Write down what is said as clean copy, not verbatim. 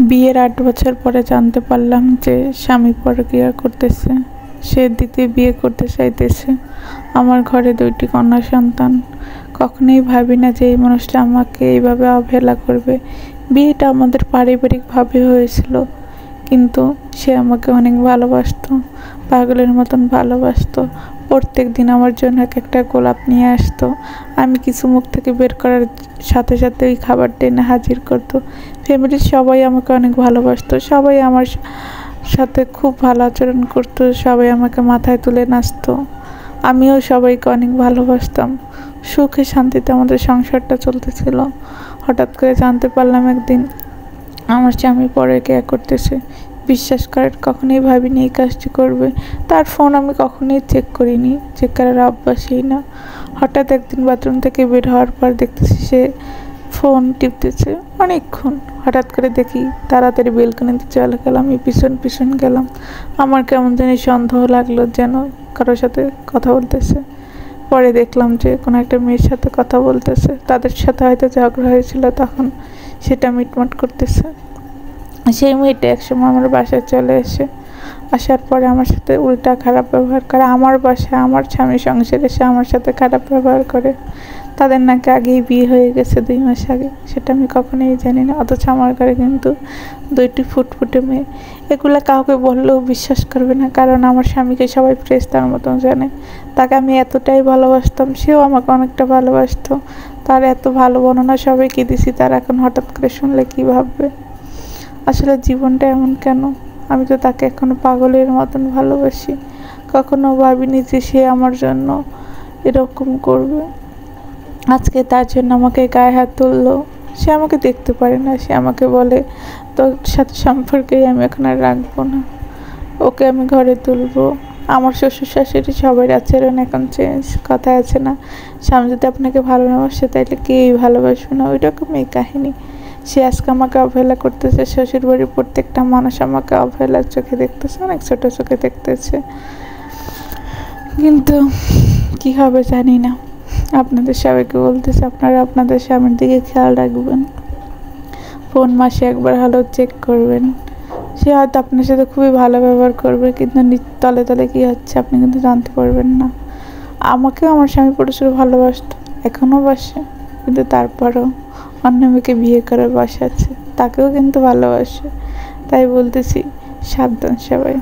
বিয়ের ৮ বছর পরে জানতে পারলাম যে স্বামী পরকীয়া করতেছে। সে দ্বিতীয় বিয়ে করতে চাইতেছে। আমার ঘরে 2টি কন্যা সন্তান। কখনোই ভাবি না যে এই মানুষটা আমাকে এইভাবে অবহেলা করবে। বিয়েটা আমাদের পারিবারিকভাবে হয়েছিল, কিন্তু সে আমাকে অনেক ভালোবাসতো, পাগলের মতন ভালোবাসতো। প্রত্যেক দিন আমার জন্য একটা গোলাপ নিয়ে আসতো। আমি কিছু মুখ থেকে বের করার সাথে সাথে ওই খাবারটা এনে হাজির করতো। ফ্যামিলির সবাই আমাকে অনেক ভালোবাসতো, সবাই আমার সাথে খুব ভালো আচরণ করতো, সবাই আমাকে মাথায় তুলে নাচতো। আমিও সবাইকে অনেক ভালোবাসতাম। সুখে শান্তিতে আমাদের সংসারটা চলতেছিল। হঠাৎ করে জানতে পারলাম একদিন আমার স্বামী পরকীয়া করতেছে। বিশ্বাস করেন, কখনোই ভাবিনি এই কাজটি করবে। তার ফোন আমি কখনোই চেক করিনি, চেক করার অভ্যাসই না। হঠাৎ একদিন বাথরুম থেকে বের হওয়ার পর দেখতেছি সে ফোন টিপতেছে অনেকক্ষণ। হঠাৎ করে দেখি তাড়াতাড়ি বেলকনিতে চলে গেলাম, আমি পিছন পিছন গেলাম। আমার কেমন জানি সন্দেহ লাগলো, যেন কারোর সাথে কথা বলতেছে। পরে দেখলাম যে কোনো একটা মেয়ের সাথে কথা বলতেছে, তাদের সাথে হয়তো ঝগড়া হয়েছিল, তখন সেটা মিটমাট করতেছে। সেই মেয়েটা একসময় আমার বাসায় চলে আসার পরে আমার সাথে উল্টা খারাপ ব্যবহার করে। আমার বাসায় আমার স্বামীর সংসারে এসে আমার সাথে খারাপ ব্যবহার করে। তাদের নাকি আগেই বিয়ে হয়ে গেছে 2 মাস আগে, সেটা আমি কখনোই জানি না। অথচ আমার ঘরে কিন্তু 2টি ফুটফুটে মেয়ে। এগুলো কাউকে বললেও বিশ্বাস করবে না, কারণ আমার স্বামীকে সবাই ফেরেশতার মতন জানে। তাকে আমি এতটাই ভালোবাসতাম, সেও আমাকে অনেকটা ভালোবাসতো। তার এত ভালো বর্ণনা সবাইকে দিছি, তার এখন হঠাৎ করে শুনলে কী ভাববে? আসলে জীবনটা এমন কেন? আমি তো তাকে এখনো পাগলের মতন ভালোবাসি। কখনো ভাবিনি যে সে আমার জন্য এরকম করবে। আজকে তার জন্য আমাকে গায়ে হাত তুললো। সে আমাকে দেখতে পারে না, সে আমাকে বলে তোর সাথে সম্পর্কেই আমি এখন আর রাখবো না, ওকে আমি ঘরে তুলবো। আমার শ্বশুর শাশুড়ি সবাই আচরণ এখন চেঞ্জ। কথা আছে না, স্বামী যদি আপনাকে ভালো না বাসে তাইলে কেই ভালোবাসবে না, ওই রকমই কাহিনী। সে আজকে আমাকে অবহেলা করতেছে। শ্বশুর বাড়ির প্রত্যেকটা মানুষ আমাকে অবহেলার চোখে দেখতেছে, অনেক ছোট চোখে দেখতেছে। কিন্তু কি হবে জানি না। আপনাদের সবাইকে বলতেছে, আপনারা আপনাদের স্বামীর দিকে খেয়াল রাখবেন। ফোন মাসে একবার হলেও চেক করবেন। সে হয়তো আপনার সাথে খুবই ভালো ব্যবহার করবে, কিন্তু তলে তলে কী হচ্ছে আপনি কিন্তু জানতে পারবেন না। আমাকেও আমার স্বামী প্রচুর ভালোবাসতো, এখনও বাসে, কিন্তু তারপরেও অন্য মেয়েকে বিয়ে করে বসাচ্ছে। তাকেও কিন্তু ভালোবাসে। তাই বলতেছি, সাবধান সবাই।